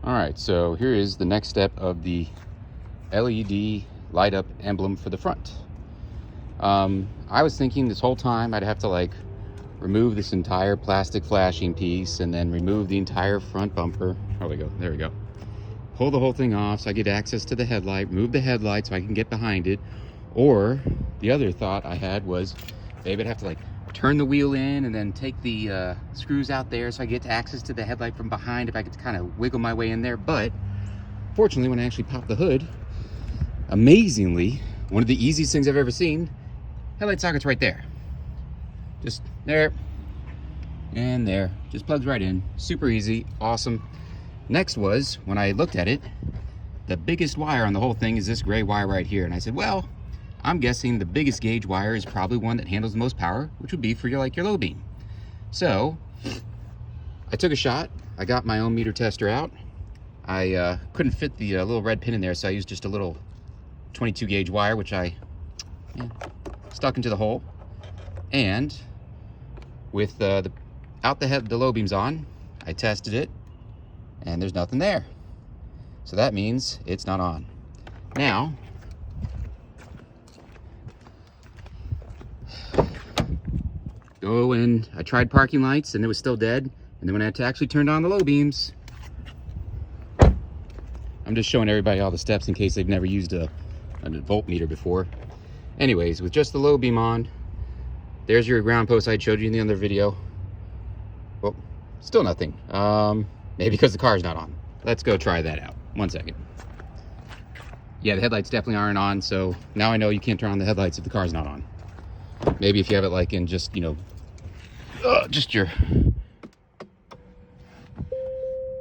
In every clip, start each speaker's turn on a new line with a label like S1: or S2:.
S1: All right, so here is the next step of the LED light up emblem for the front. I was thinking this whole time I'd have to like remove this entire plastic flashing piece and then remove the entire front bumper. Oh, there we go. Pull the whole thing off so I get access to the headlight, move the headlight so I can get behind it. Or the other thought I had was maybe I'd have to like turn the wheel in and then take the screws out there so I get access to the headlight from behind if I could kind of wiggle my way in there. But fortunately, when I actually popped the hood, amazingly, one of the easiest things I've ever seen, headlight socket's right there. Just there and there, just plugs right in. Super easy, awesome. Next was, when I looked at it, the biggest wire on the whole thing is this gray wire right here. And I said, well, I'm guessing the biggest gauge wire is probably one that handles the most power, which would be for your low beam. So I took a shot. I got my own meter tester out. I couldn't fit the little red pin in there, so I used just a little 22 gauge wire, which I stuck into the hole. And with the low beams on, I tested it, and there's nothing there. So that means it's not on. Now, I tried parking lights and it was still dead. And then when I had to actually turn on the low beams, I'm just showing everybody all the steps in case they've never used a voltmeter before. Anyways, with just the low beam on, there's your ground post I showed you in the other video. Well, still nothing. Maybe because the car's not on. Let's go try that out. 1 second. Yeah, the headlights definitely aren't on, so now I know you can't turn on the headlights if the car's not on. Maybe if you have it like in just, just your...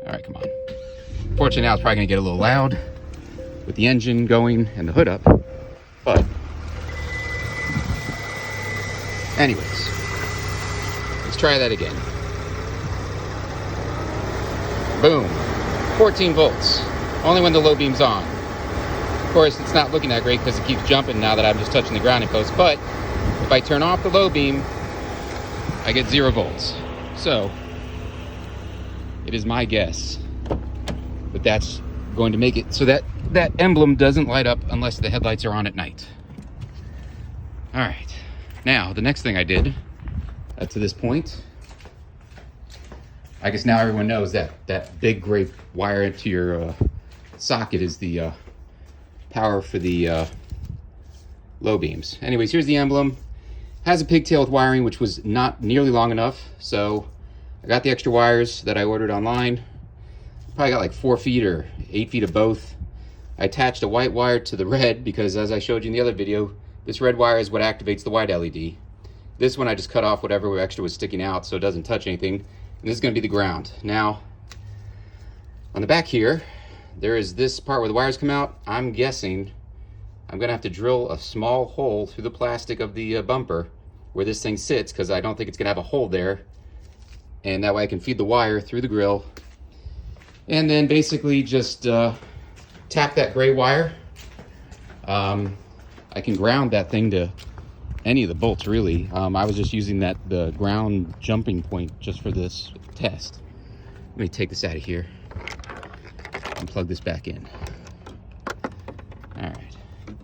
S1: All right, come on. Fortunately, now it's probably gonna get a little loud with the engine going and the hood up, but anyways, let's try that again. Boom, 14 volts, only when the low beam's on. Of course, it's not looking that great because it keeps jumping now that I'm just touching the grounding post, but if I turn off the low beam, I get 0 volts. So it is my guess that that's going to make it so that that emblem doesn't light up unless the headlights are on at night. All right, now the next thing I did up to this point, I guess now everyone knows that that big gray wire into your socket is the power for the low beams. Anyways, here's the emblem. Has a pigtail with wiring, which was not nearly long enough, so I got the extra wires that I ordered online. Probably got like 4 feet or 8 feet of both. I attached a white wire to the red because, as I showed you in the other video, this red wire is what activates the white LED. This one I just cut off whatever extra was sticking out so it doesn't touch anything. And this is going to be the ground. Now, on the back here, there is this part where the wires come out. I'm guessing I'm going to have to drill a small hole through the plastic of the bumper where this thing sits, because I don't think it's going to have a hole there. And that way I can feed the wire through the grill. And then basically just tap that gray wire. I can ground that thing to any of the bolts, really. I was just using the ground jumping point just for this test. Let me take this out of here and plug this back in. All right,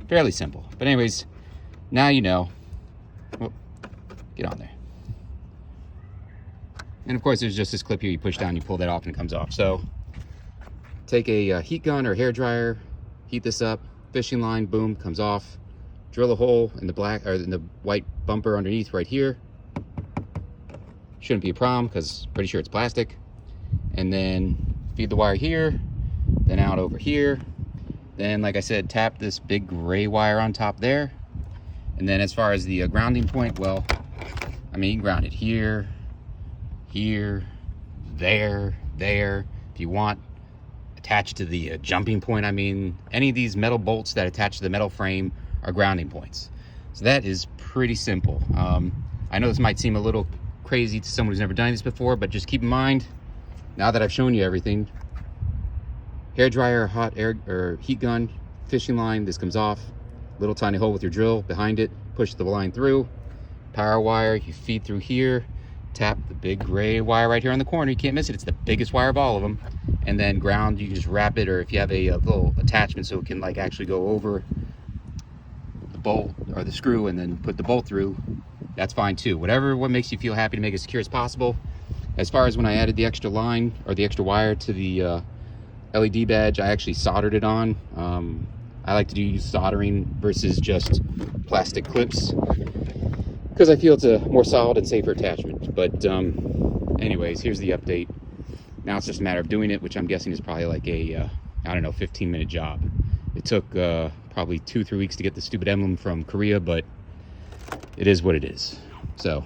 S1: fairly simple. But anyways, now you know. Oh, get on there. And of course, there's just this clip here. You push down, you pull that off, and it comes off. So take a heat gun or hair dryer, heat this up, fishing line, boom, comes off. Drill a hole in the black or in the white bumper underneath right here. Shouldn't be a problem because pretty sure it's plastic. And then feed the wire here, then out over here. Then, like I said, tap this big gray wire on top there. And then as far as the grounding point, well, I mean, you can ground it here, here, there, there. If you want, attached to the jumping point. I mean, any of these metal bolts that attach to the metal frame are grounding points. So that is pretty simple. I know this might seem a little crazy to someone who's never done this before, but just keep in mind, now that I've shown you everything, hair dryer, hot air or heat gun, fishing line, this comes off, little tiny hole with your drill behind it, push the line through, power wire, you feed through here, tap the big gray wire right here on the corner. You can't miss it. It's the biggest wire of all of them. And then ground, you can just wrap it, or if you have a little attachment so it can like actually go over the bolt or the screw and then put the bolt through, that's fine too. What makes you feel happy to make it secure as possible. As far as when I added the extra line or the extra wire to the LED badge, I actually soldered it on. I like to use soldering versus just plastic clips because I feel it's a more solid and safer attachment. But anyways, here's the update. Now it's just a matter of doing it, which I'm guessing is probably like a I don't know, 15-minute job. It took probably 2-3 weeks to get the stupid emblem from Korea, but it is what it is. So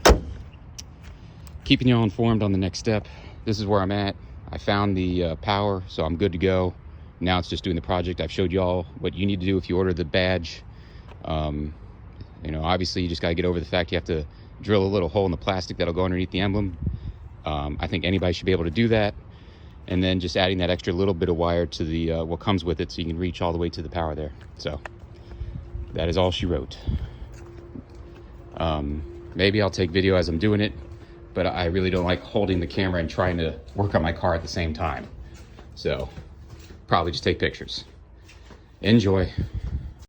S1: keeping you all informed on the next step. This is where I'm at. I found the power, so I'm good to go. Now it's just doing the project. I've showed you all what you need to do if you order the badge. You know, obviously you just got to get over the fact you have to drill a little hole in the plastic that'll go underneath the emblem. I think anybody should be able to do that. And then just adding that extra little bit of wire to the what comes with it so you can reach all the way to the power there. So that is all she wrote. Maybe I'll take video as I'm doing it, but I really don't like holding the camera and trying to work on my car at the same time. So probably just take pictures. Enjoy.